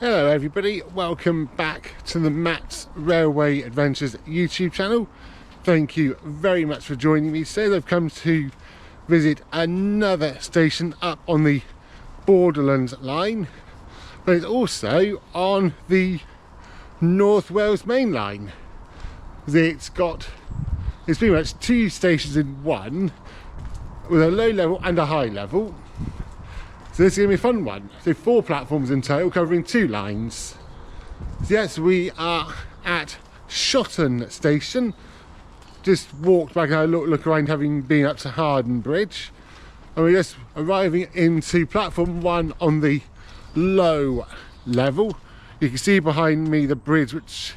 Hello everybody, welcome back to the Matt's Railway Adventures YouTube channel. Thank you very much for joining me today. I've come to visit another station up on the Borderlands Line, but it's also on the North Wales Main Line. It's pretty much two stations in one, with a low level and a high level. So this is going to be a fun one. So 4 platforms in total, covering 2 lines. So yes, we are at Shotton Station. Just walked back and had a look around, having been up to Harden Bridge. And we're just arriving into platform 1 on the low level. You can see behind me the bridge, which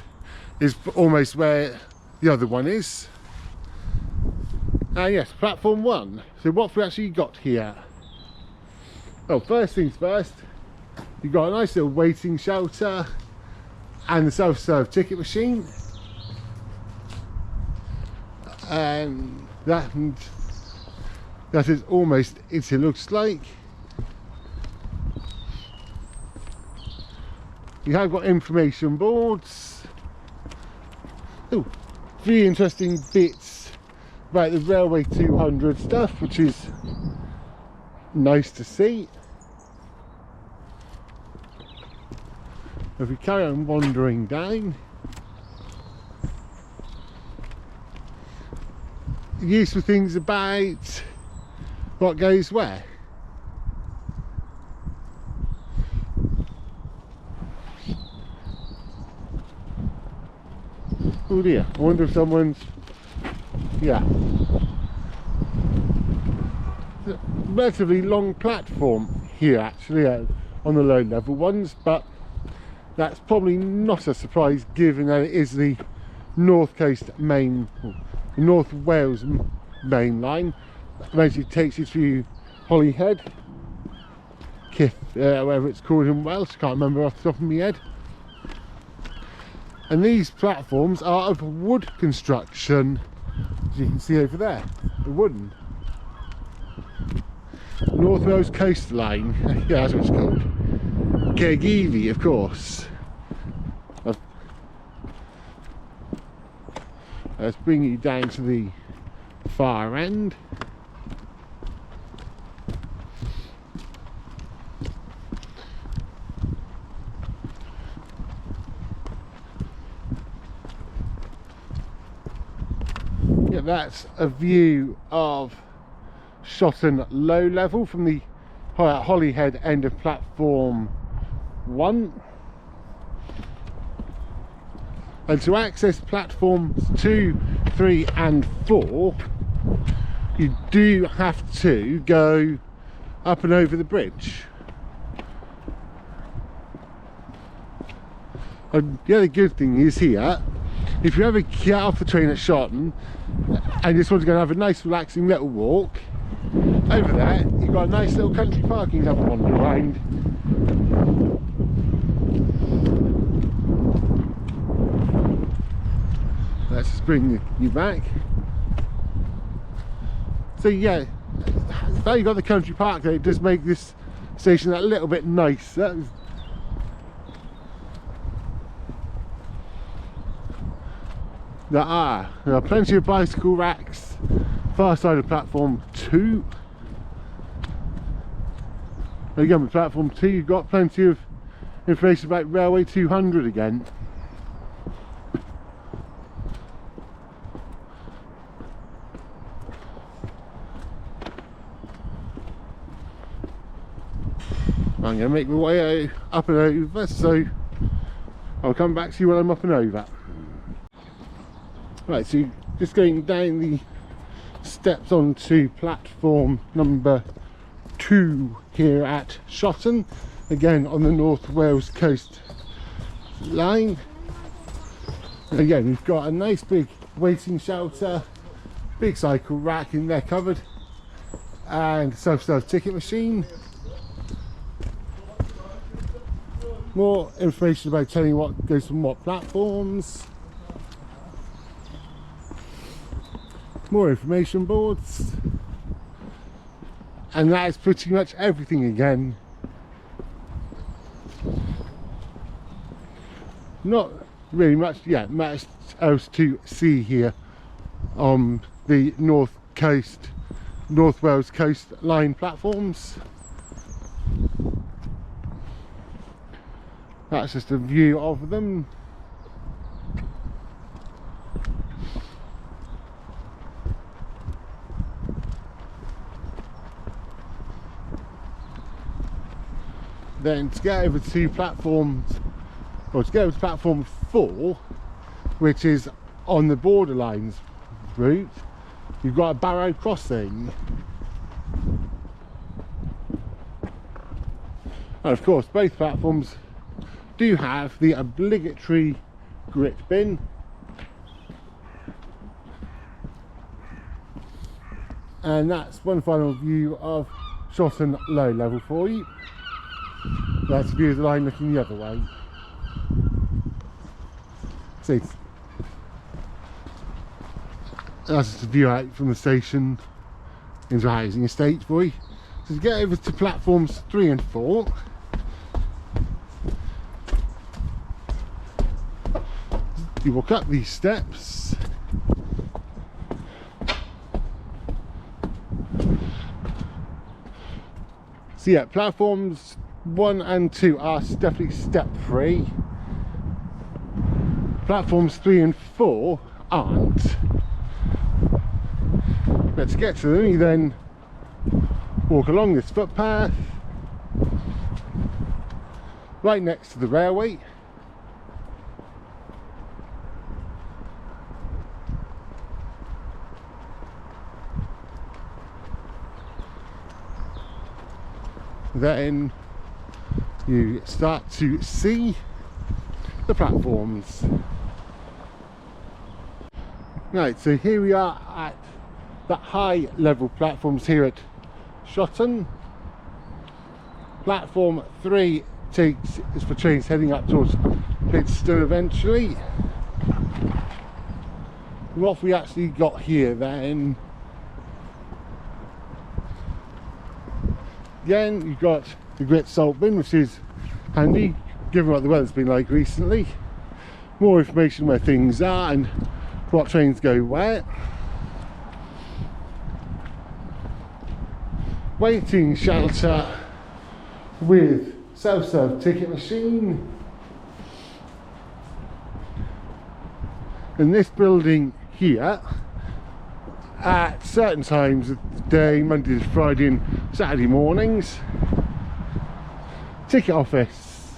is almost where the other one is. Yes, platform 1. So what have we actually got here? Well, first things first, you've got a nice little waiting shelter and the self-serve ticket machine. And that is almost it looks like. You have got information boards. Oh, 3 interesting bits about the Railway 200 stuff, which is nice to see. If we carry on wandering down, useful things about what goes where. Oh dear, I wonder if someone's, relatively long platform here actually on the low level ones, but that's probably not a surprise given that it is the North Wales main line. That eventually takes you to Holyhead, whatever it's called in Welsh, can't remember off the top of my head. And these platforms are of wood construction, as you can see over there, the wooden. North Wales coastline, yeah, that's what it's called. Gadewch, of course. Let's bring you down to the far end. Yeah, that's a view of Shotton low level from the Holyhead end of platform 1. And to access platforms 2, 3 and 4, you do have to go up and over the bridge. And the other good thing is here, if you ever get off the train at Shotton and you just want to go and have a nice relaxing little walk, over there you've got a nice little country parking to have a wander around. Let's just bring you back. So yeah, now you've got the country park there, it does make this station a little bit nicer. There are plenty of bicycle racks far side of platform 2. Again, with platform 2 you've got plenty of information about Railway 200 again. I'm going to make my way up and over, so I'll come back to you when I'm up and over. Right, so just going down the steps onto platform number 2 here at Shotton, again on the North Wales coast line. And again, we've got a nice big waiting shelter, big cycle rack in there covered, and self-serve ticket machine. More information about telling you what goes from what platforms. More information boards. And that is pretty much everything again. not really much else to see here on the North Wales Coast Line platforms. That's just a view of them. Then to get over to platform 4, which is on the Borderlands route, you've got a Barrow crossing. And of course both platforms do have the obligatory grit bin. And that's one final view of Shotton low level for you. That's a view of the line looking the other way. See, that's just a view out from the station into a housing estate for you. So to get over to platforms 3 and 4, you walk up these steps. So yeah, platforms 1 and 2 are definitely step free. Platforms 3 and 4 aren't. But to get to them, you then walk along this footpath right next to the railway. Then you start to see the platforms. Right, so here we are at the high level platforms here at Shotton. Platform 3 is for trains heading up towards Bilsdon eventually. What have we actually got here then? Again, you've got the grit salt bin, which is handy given what the weather's been like recently. More information where things are and what trains go where. Waiting shelter with self-serve ticket machine. In this building here, at certain times of the day, Monday to Friday and Saturday mornings, ticket office,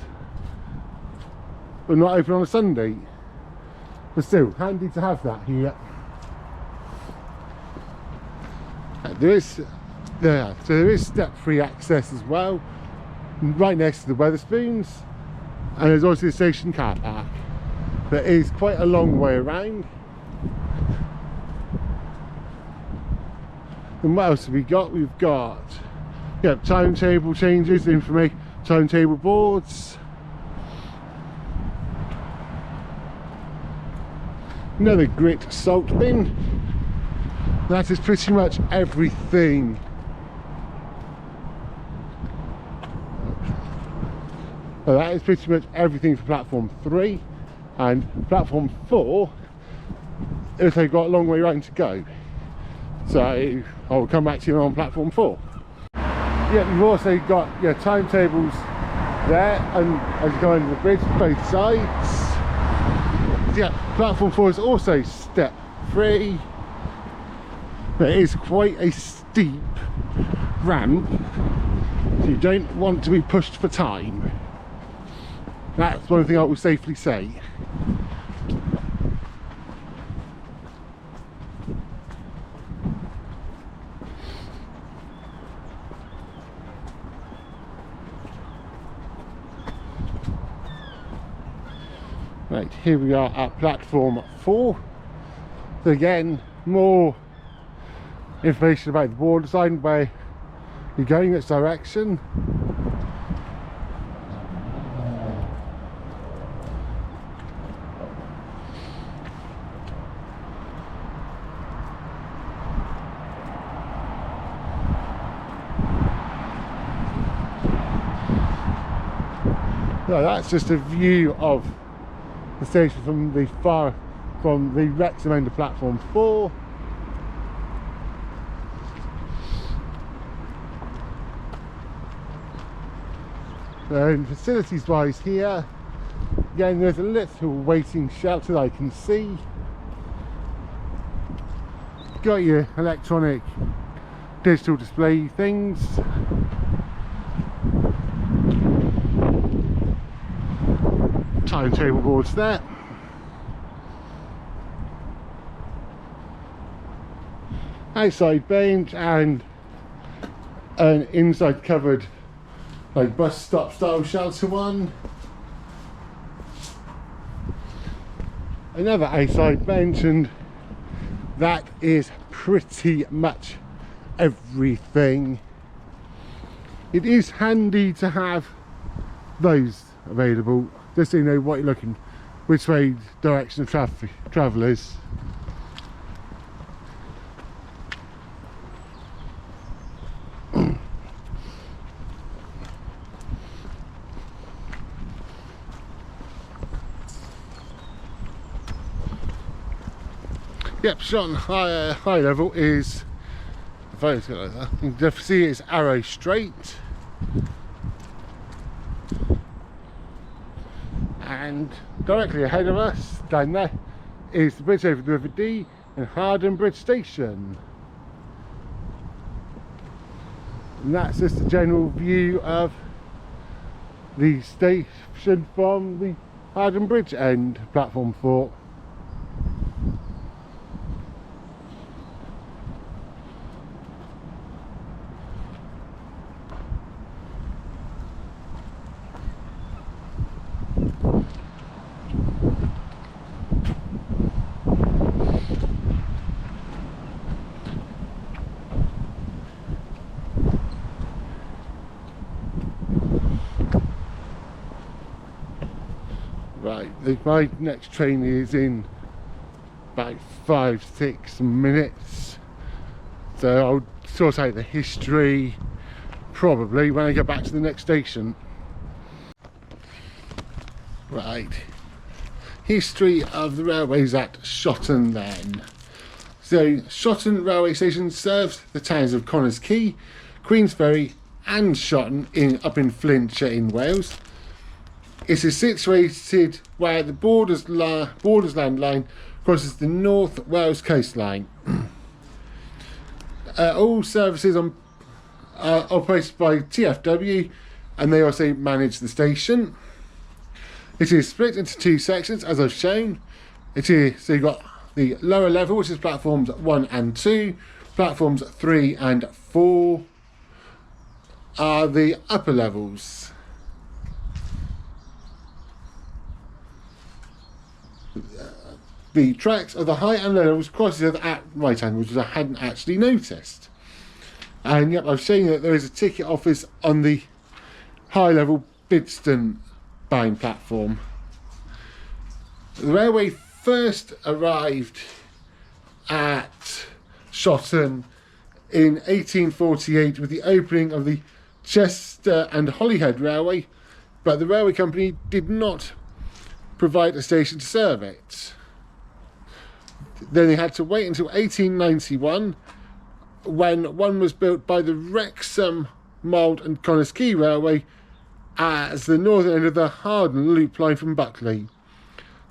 but not open on a Sunday, but still handy to have that here. There is step-free access as well, right next to the Wetherspoons, and there's also the station car park. But it is quite a long way around. And what else have we got? We've got timetable changes, timetable boards. Another grit salt bin. That is pretty much everything. Well, that is pretty much everything for platform 3, and platform 4 if they've got a long way around to go. So I'll come back to you on platform 4. Yeah, you've also got your timetables there, and as you go under the bridge, both sides. Yeah, platform 4 is also step free. But it is quite a steep ramp, so you don't want to be pushed for time. That's one thing I will safely say. Right, here we are at platform 4. So again, more information about the border sign, where you're going, its direction. No, that's just a view of the station from the Wrexham end of platform 4. And facilities wise here, again there's a little waiting shelter that I can see. Got your electronic digital display things. Timetable boards there. Outside bench and an inside covered like bus stop style shelter one. Another outside bench, and that is pretty much everything. It is handy to have those available, just so you know what you're looking, which way direction of travel is. Yep, Shotton high level is, if I just go like that, you can see it's arrow straight, and directly ahead of us down there is the bridge over the River Dee and Harden Bridge Station, and that's just a general view of the station from the Harden Bridge end, platform 4. Right, my next train is in about 5-6 minutes, so I'll sort out the history probably when I get back to the next station. Right, history of the railways at Shotton then. So Shotton Railway Station serves the towns of Connah's Quay, Queensferry and Shotton up in Flintshire in Wales. It is situated where the Borderlands Line crosses the North Wales coastline. All services are operated by TfW, and they also manage the station. It is split into 2 sections, as I've shown. So you've got the lower level, which is platforms 1 and 2. Platforms 3 and 4 are the upper levels. The tracks of the high and low levels cross each other at right angles, which I hadn't actually noticed. And yep, I've shown you that there is a ticket office on the high level Bilsdon bound platform. The railway first arrived at Shotton in 1848 with the opening of the Chester and Holyhead Railway, but the railway company did not provide a station to serve it. Then they had to wait until 1891 when one was built by the Wrexham, Ymweld and Connah's Quay Railway as the northern end of the Harden Loop line from Buckley.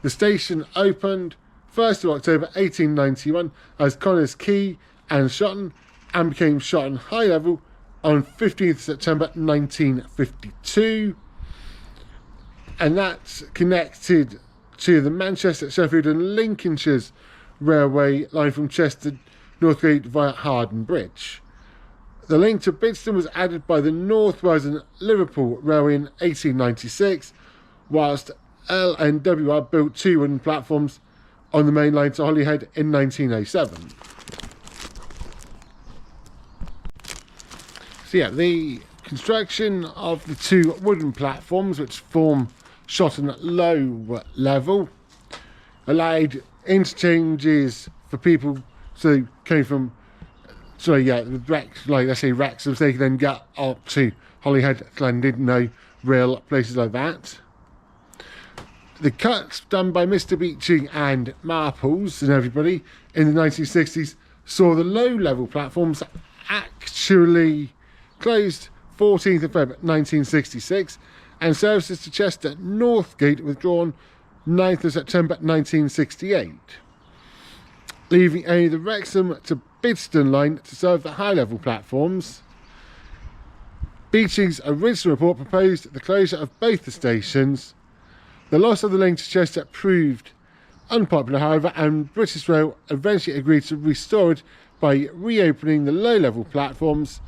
The station opened 1st of October 1891 as Connah's Quay and Shotton, and became Shotton High Level on 15th September 1952. And that's connected to the Manchester, Sheffield and Lincolnshire's railway line from Chester Northgate via Harden Bridge. The link to Bilsdon was added by the North Wales and Liverpool Railway in 1896, whilst LNWR built 2 wooden platforms on the main line to Holyhead in 1907. So yeah, the construction of the 2 wooden platforms, which form Shotton low level, allowed interchanges for people so came from let's say Wrexham, so they can then get up to Holyhead, Llandudno, Rail, places like that. The cuts done by Mr. Beeching and Marples and everybody in the 1960s saw the low-level platforms actually closed 14th of February 1966, and services to Chester Northgate withdrawn 9th of September 1968, leaving only the Wrexham to Bilsdon line to serve the high-level platforms. Beeching's original report proposed the closure of both the stations. The loss of the link to Chester proved unpopular, however, and British Rail eventually agreed to restore it by reopening the low-level platforms,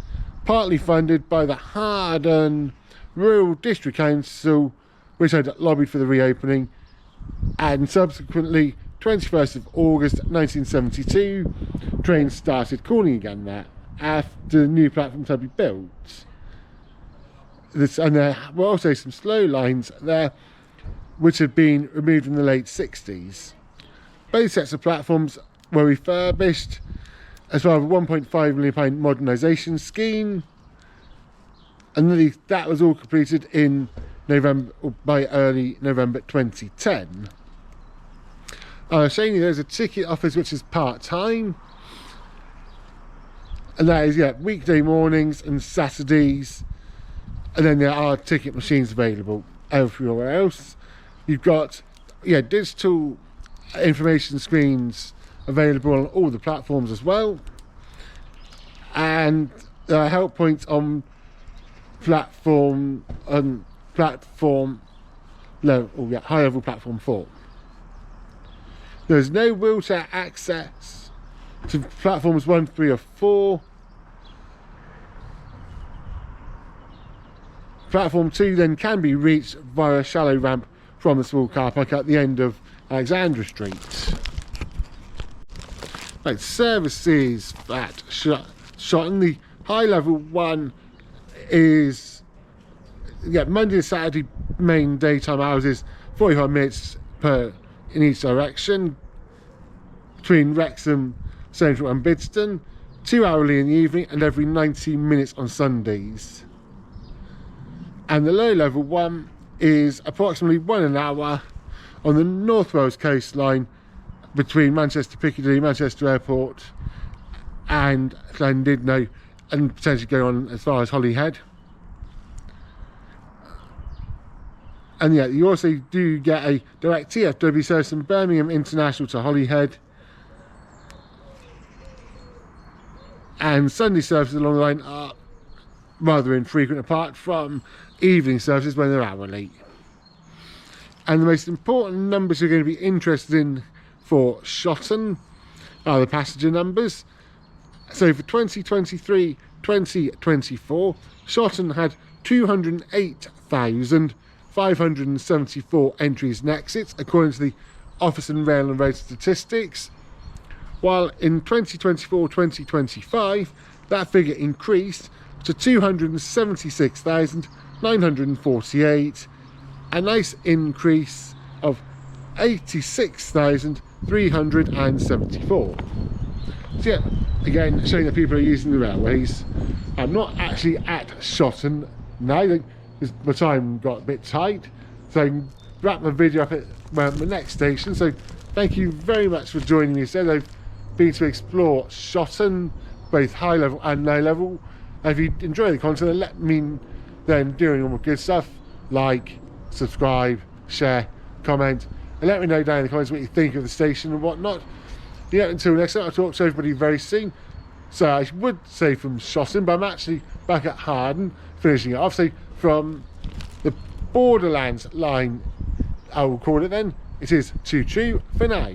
partly funded by the Harden Rural District Council, which had lobbied for the reopening, and subsequently 21st of August 1972, trains started calling again there after the new platforms had been built. And there were also some slow lines there which had been removed in the late 60s. Both sets of platforms were refurbished as well as a £1.5 million modernisation scheme, and that was all completed in November, or by early November 2010. Showing you there's a ticket office which is part-time, and that is weekday mornings and Saturdays, and then there are ticket machines available everywhere else. You've got digital information screens available on all the platforms as well, and there are help points on high level platform 4. There's no wheelchair access to platforms 1, 3 or 4. Platform 2 then can be reached via a shallow ramp from the small car park at the end of Alexandra Street. Right, services at Shotton. The high level one is Monday to Saturday main daytime hours is 45 minutes in each direction between Wrexham Central and Bilsdon, 2 hourly in the evening and every 90 minutes on Sundays. And the low level one is approximately 1 hour on the North Wales coastline between Piccadilly Manchester Airport and Llandudno, and potentially go on as far as Holyhead. And you also do get a direct TFW service from Birmingham International to Holyhead, and Sunday services along the line are rather infrequent, apart from evening services when they're hourly. And the most important numbers you're going to be interested in for Shotton are the passenger numbers. So for 2023-2024, Shotton had 208,574 entries and exits, according to the Office and Rail and Road Statistics, while in 2024-2025 that figure increased to 276,948, a nice increase of 86,374. So again, showing that people are using the railways. I'm not actually at Shotton now because my time got a bit tight, so I can wrap my video up at my next station. So thank you very much for joining me today. I've been to explore Shotton, both high level and low level. And if you enjoy the content, then let me doing all my good stuff, like, subscribe, share, comment, and let me know down in the comments what you think of the station and whatnot. Until next time, I'll talk to everybody very soon. So I would say from Shotton, but I'm actually back at Harden finishing it off. So from the Borderlands Line, I will call it then, it is choo-choo for now.